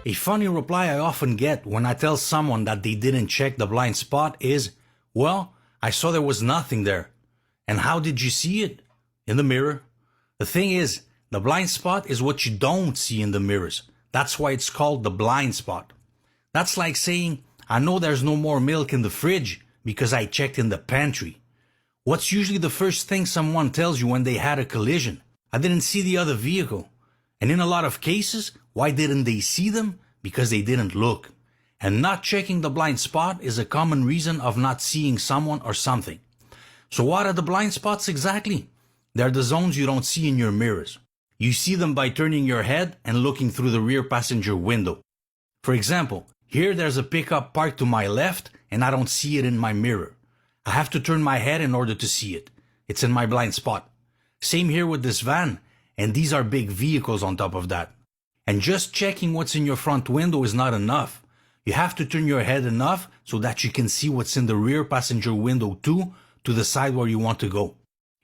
A funny reply I often get when I tell someone that they didn't check the blind spot is, well, I saw there was nothing there. And how did you see it? In the mirror. The thing is, the blind spot is what you don't see in the mirrors. That's why it's called the blind spot. That's like saying, I know there's no more milk in the fridge because I checked in the pantry. What's usually the first thing someone tells you when they had a collision? I didn't see the other vehicle. And in a lot of cases, why didn't they see them? Because they didn't look. And not checking the blind spot is a common reason of not seeing someone or something. So what are the blind spots exactly? They're the zones you don't see in your mirrors. You see them by turning your head and looking through the rear passenger window. For example, here there's a pickup parked to my left and I don't see it in my mirror. I have to turn my head in order to see it. It's in my blind spot. Same here with this van, and these are big vehicles on top of that. And just checking what's in your front window is not enough. You have to turn your head enough so that you can see what's in the rear passenger window too, to the side where you want to go.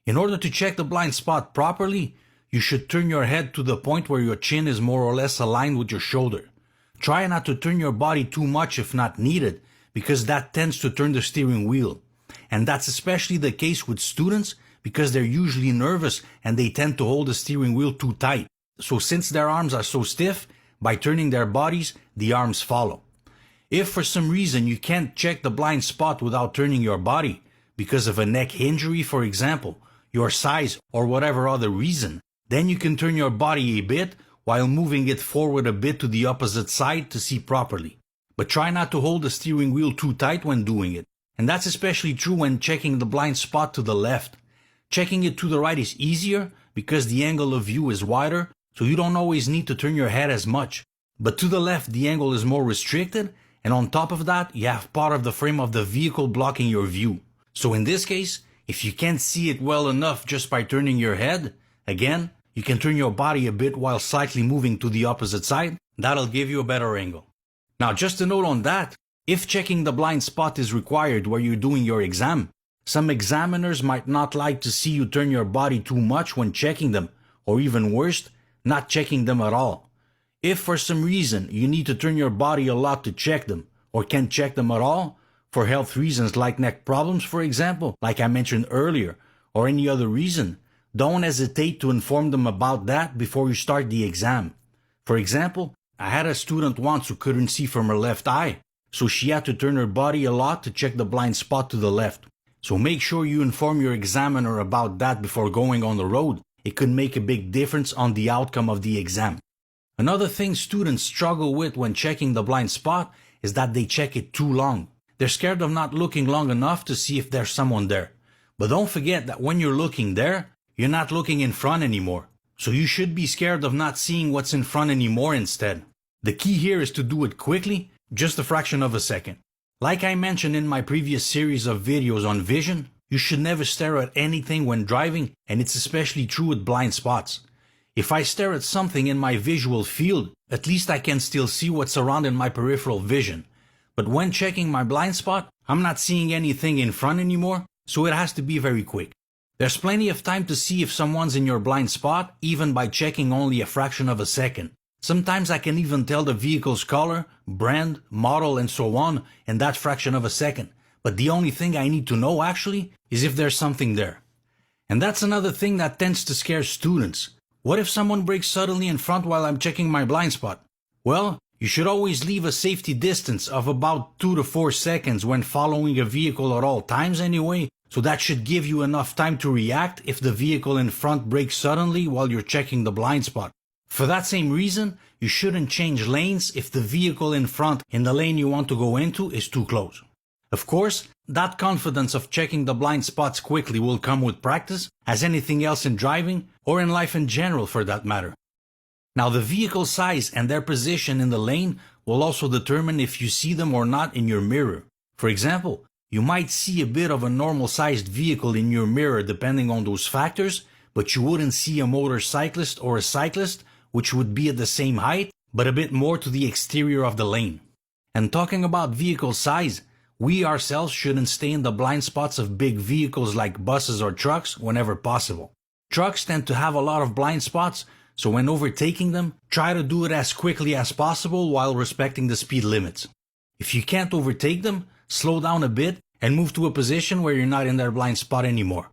In order to check the blind spot properly, you should turn your head to the point where your chin is more or less aligned with your shoulder. Try not to turn your body too much if not needed, because that tends to turn the steering wheel. And that's especially the case with students because they're usually nervous and they tend to hold the steering wheel too tight. So since their arms are so stiff, by turning their bodies, the arms follow. If for some reason you can't check the blind spot without turning your body, because of a neck injury for example, your size or whatever other reason, then you can turn your body a bit while moving it forward a bit to the opposite side to see properly. But try not to hold the steering wheel too tight when doing it. And that's especially true when checking the blind spot to the left. Checking it to the right is easier because the angle of view is wider, so you don't always need to turn your head as much. But to the left the angle is more restricted, and on top of that you have part of the frame of the vehicle blocking your view. So in this case, if you can't see it well enough just by turning your head, again, you can turn your body a bit while slightly moving to the opposite side. That'll give you a better angle. Now just a note on that, if checking the blind spot is required where you're doing your exam, some examiners might not like to see you turn your body too much when checking them, or even worse, not checking them at all. If for some reason you need to turn your body a lot to check them, or can't check them at all, for health reasons like neck problems for example, like I mentioned earlier, or any other reason, don't hesitate to inform them about that before you start the exam. For example, I had a student once who couldn't see from her left eye, so she had to turn her body a lot to check the blind spot to the left. So make sure you inform your examiner about that before going on the road. It could make a big difference on the outcome of the exam. Another thing students struggle with when checking the blind spot is that they check it too long. They're scared of not looking long enough to see if there's someone there. But don't forget that when you're looking there, you're not looking in front anymore. So you should be scared of not seeing what's in front anymore instead. The key here is to do it quickly, just a fraction of a second. Like I mentioned in my previous series of videos on vision, you should never stare at anything when driving, and it's especially true with blind spots. If I stare at something in my visual field, at least I can still see what's around in my peripheral vision. But when checking my blind spot, I'm not seeing anything in front anymore, so it has to be very quick. There's plenty of time to see if someone's in your blind spot, even by checking only a fraction of a second. Sometimes I can even tell the vehicle's color, brand, model, and so on in that fraction of a second. But the only thing I need to know actually is if there's something there. And that's another thing that tends to scare students. What if someone brakes suddenly in front while I'm checking my blind spot? Well, you should always leave a safety distance of about 2 to 4 seconds when following a vehicle at all times anyway, so that should give you enough time to react if the vehicle in front brakes suddenly while you're checking the blind spot. For that same reason, you shouldn't change lanes if the vehicle in front in the lane you want to go into is too close. Of course, that confidence of checking the blind spots quickly will come with practice, as anything else in driving, or in life in general for that matter. Now the vehicle size and their position in the lane will also determine if you see them or not in your mirror. For example, you might see a bit of a normal-sized vehicle in your mirror depending on those factors, but you wouldn't see a motorcyclist or a cyclist, which would be at the same height, but a bit more to the exterior of the lane. And talking about vehicle size, we ourselves shouldn't stay in the blind spots of big vehicles like buses or trucks whenever possible. Trucks tend to have a lot of blind spots, So when overtaking them, try to do it as quickly as possible while respecting the speed limits. If you can't overtake them, slow down a bit and move to a position where you're not in their blind spot anymore.